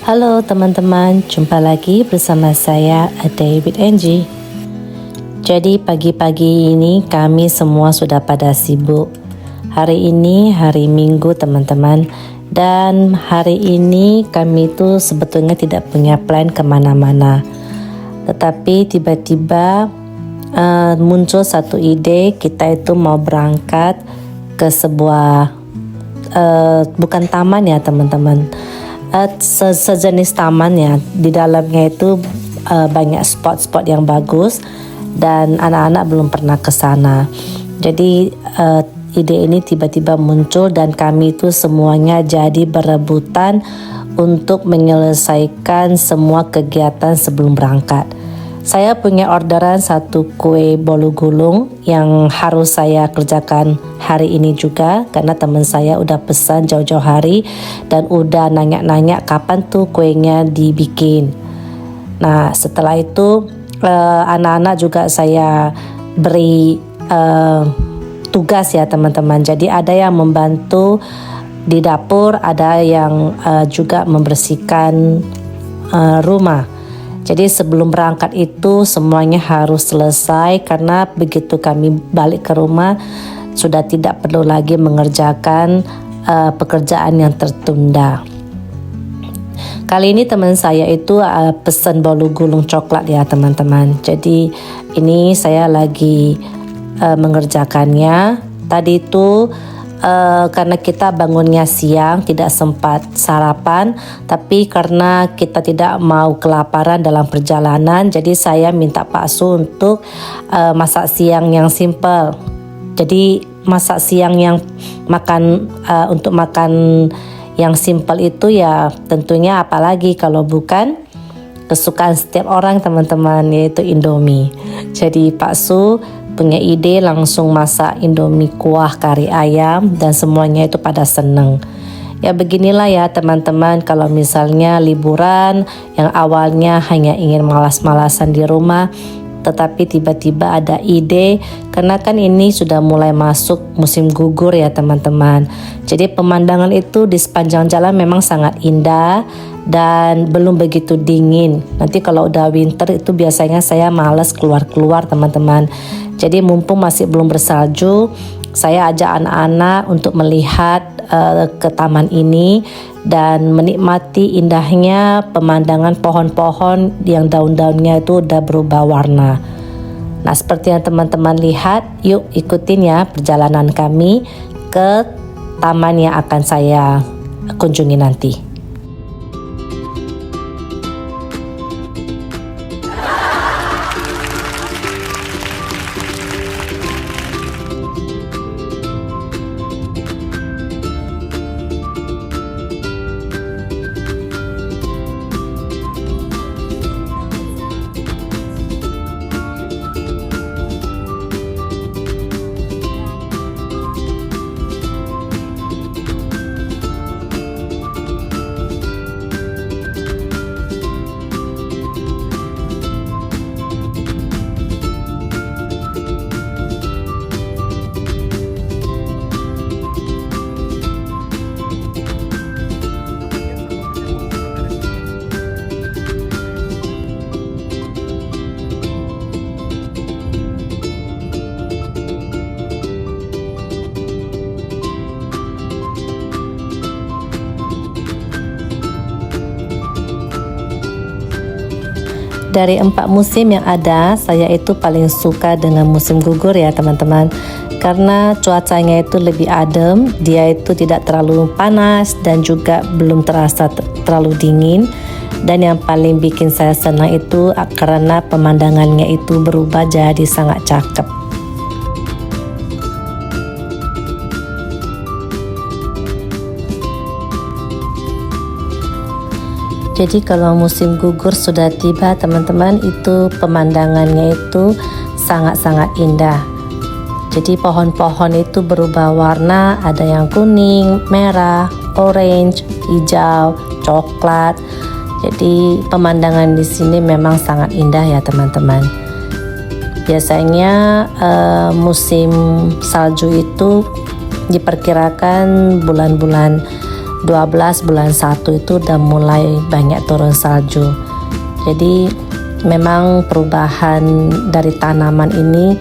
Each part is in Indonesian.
Halo teman-teman, jumpa lagi bersama saya Ade with Angie. Jadi pagi-pagi ini kami semua sudah pada sibuk. Hari ini hari Minggu teman-teman, dan hari ini kami itu sebetulnya tidak punya plan kemana-mana. Tetapi tiba-tiba muncul satu ide, kita itu mau berangkat ke sebuah bukan taman ya teman-teman, sejenis taman ya. Di dalamnya itu banyak spot-spot yang bagus dan anak-anak belum pernah ke sana. Jadi ide ini tiba-tiba muncul dan kami itu semuanya jadi berebutan untuk menyelesaikan semua kegiatan sebelum berangkat. Saya punya orderan satu kue bolu gulung yang harus saya kerjakan hari ini juga, karena teman saya udah pesan jauh-jauh hari dan udah nanya-nanya kapan tuh kuenya dibikin. Nah setelah itu anak-anak juga saya beri tugas ya teman-teman. Jadi ada yang membantu di dapur, ada yang juga membersihkan rumah. Jadi sebelum berangkat itu semuanya harus selesai, karena begitu kami balik ke rumah sudah tidak perlu lagi mengerjakan pekerjaan yang tertunda. Kali ini teman saya itu pesan bolu gulung coklat ya teman-teman. Jadi ini saya lagi mengerjakannya. Tadi itu karena kita bangunnya siang tidak sempat sarapan, tapi karena kita tidak mau kelaparan dalam perjalanan, jadi saya minta Pak Su untuk masak siang yang simple. Jadi masak siang yang untuk makan yang simple itu ya tentunya apalagi kalau bukan kesukaan setiap orang teman-teman, yaitu Indomie. Jadi Pak Su punya ide langsung masak Indomie kuah kari ayam dan semuanya itu pada seneng. Ya beginilah ya teman-teman, kalau misalnya liburan yang awalnya hanya ingin malas-malasan di rumah, tetapi tiba-tiba ada ide, karena kan ini sudah mulai masuk musim gugur ya teman-teman. Jadi pemandangan itu di sepanjang jalan memang sangat indah dan belum begitu dingin. Nanti kalau udah winter itu biasanya saya malas keluar-keluar teman-teman. Jadi mumpung masih belum bersalju, saya ajak anak-anak untuk melihat ke taman ini dan menikmati indahnya pemandangan pohon-pohon yang daun-daunnya itu udah berubah warna. Nah seperti yang teman-teman lihat, yuk ikutin ya perjalanan kami ke taman yang akan saya kunjungi nanti. Dari 4 musim yang ada, saya itu paling suka dengan musim gugur ya teman-teman. Karena cuacanya itu lebih adem, dia itu tidak terlalu panas dan juga belum terasa terlalu dingin. Dan yang paling bikin saya senang itu karena pemandangannya itu berubah jadi sangat cakep. Jadi kalau musim gugur sudah tiba teman-teman, itu pemandangannya itu sangat-sangat indah. Jadi pohon-pohon itu berubah warna, ada yang kuning, merah, orange, hijau, coklat. Jadi pemandangan di sini memang sangat indah ya teman-teman. Biasanya musim salju itu diperkirakan bulan-bulan 12 bulan 1 itu udah mulai banyak turun salju. Jadi memang perubahan dari tanaman ini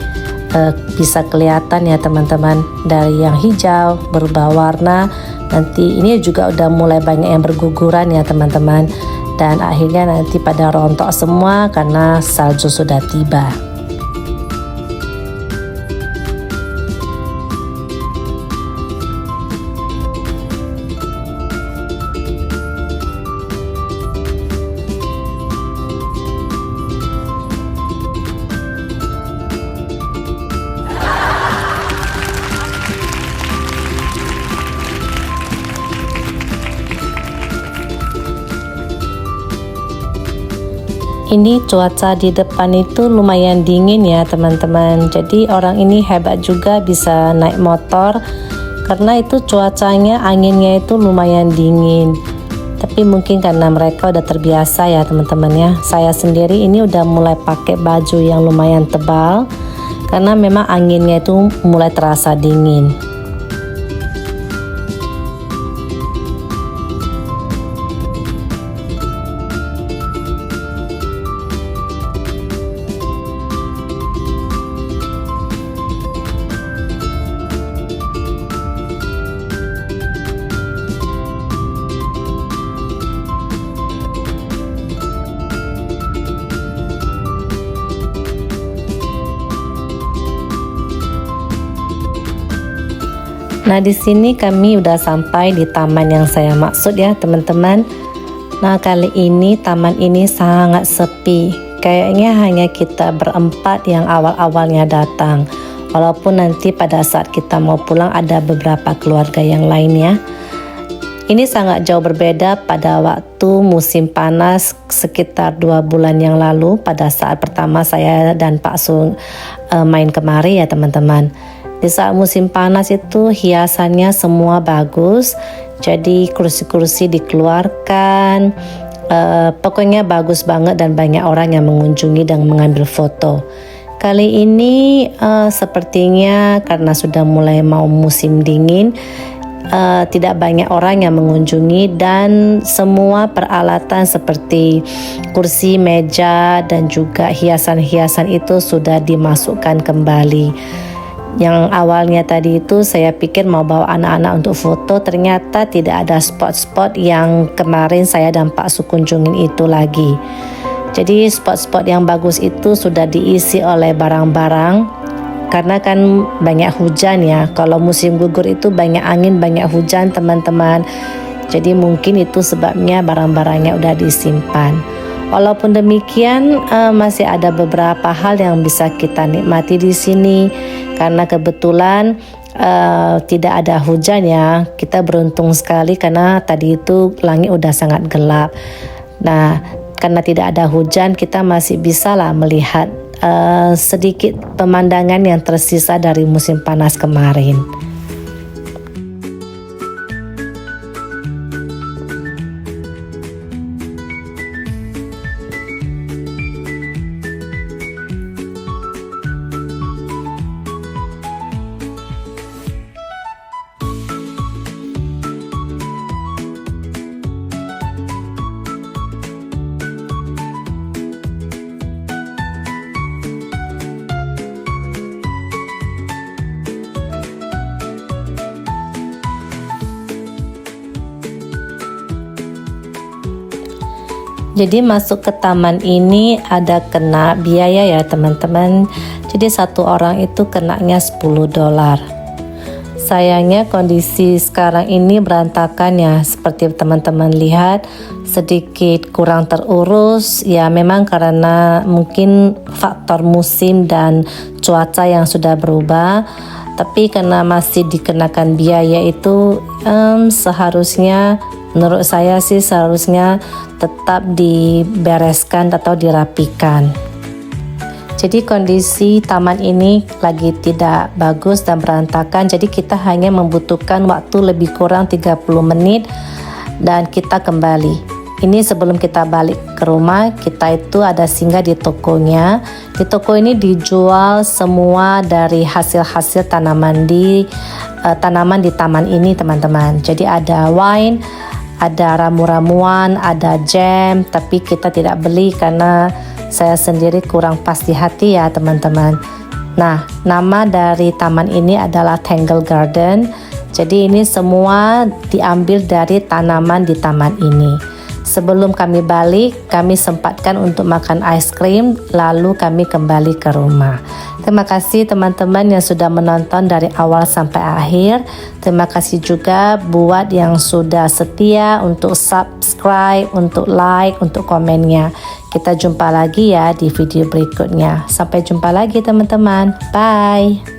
bisa kelihatan ya teman-teman, dari yang hijau berubah warna, nanti ini juga udah mulai banyak yang berguguran ya teman-teman, dan akhirnya nanti pada rontok semua karena salju sudah tiba. Ini cuaca di depan itu lumayan dingin ya teman-teman. Jadi orang ini hebat juga bisa naik motor karena itu cuacanya, anginnya itu lumayan dingin. Tapi mungkin karena mereka udah terbiasa ya teman-teman ya. Saya sendiri ini udah mulai pakai baju yang lumayan tebal karena memang anginnya itu mulai terasa dingin. Nah, di sini kami udah sampai di taman yang saya maksud ya teman-teman. Nah, kali ini taman ini sangat sepi. Kayaknya hanya kita berempat yang awal-awalnya datang. Walaupun nanti pada saat kita mau pulang ada beberapa keluarga yang lainnya. Ini sangat jauh berbeda pada waktu musim panas sekitar 2 bulan yang lalu, pada saat pertama saya dan Pak Su main kemari ya teman-teman. Di saat musim panas itu hiasannya semua bagus, jadi kursi-kursi dikeluarkan, pokoknya bagus banget dan banyak orang yang mengunjungi dan mengambil foto. Kali ini sepertinya karena sudah mulai mau musim dingin, tidak banyak orang yang mengunjungi dan semua peralatan seperti kursi, meja dan juga hiasan-hiasan itu sudah dimasukkan kembali. Yang awalnya tadi itu saya pikir mau bawa anak-anak untuk foto, ternyata tidak ada spot-spot yang kemarin saya dan Pak Su kunjungin itu lagi. Jadi spot-spot yang bagus itu sudah diisi oleh barang-barang karena kan banyak hujan ya. Kalau musim gugur itu banyak angin, banyak hujan teman-teman. Jadi mungkin itu sebabnya barang-barangnya udah disimpan. Walaupun demikian masih ada beberapa hal yang bisa kita nikmati di sini karena kebetulan tidak ada hujan ya. Kita beruntung sekali karena tadi itu langit udah sangat gelap. Nah, karena tidak ada hujan kita masih bisa lah melihat sedikit pemandangan yang tersisa dari musim panas kemarin. Jadi masuk ke taman ini ada kena biaya ya teman-teman. Jadi satu orang itu kenanya $10. Sayangnya kondisi sekarang ini berantakan ya, seperti teman-teman lihat sedikit kurang terurus ya, memang karena mungkin faktor musim dan cuaca yang sudah berubah. Tapi karena masih dikenakan biaya itu seharusnya, menurut saya sih seharusnya tetap dibereskan atau dirapikan. Jadi kondisi taman ini lagi tidak bagus dan berantakan, jadi kita hanya membutuhkan waktu lebih kurang 30 menit dan kita kembali. Ini sebelum kita balik ke rumah, kita itu ada singgah di tokonya. Di toko ini dijual semua dari hasil-hasil tanaman di taman ini, teman-teman. Jadi ada wine, ada ramu-ramuan, ada jam, tapi kita tidak beli karena saya sendiri kurang pas di hati ya, teman-teman. Nah, nama dari taman ini adalah Tangle Garden. Jadi ini semua diambil dari tanaman di taman ini. Sebelum kami balik, kami sempatkan untuk makan ice cream, lalu kami kembali ke rumah. Terima kasih teman-teman yang sudah menonton dari awal sampai akhir. Terima kasih juga buat yang sudah setia untuk subscribe, untuk like, untuk komennya. Kita jumpa lagi ya di video berikutnya. Sampai jumpa lagi teman-teman. Bye.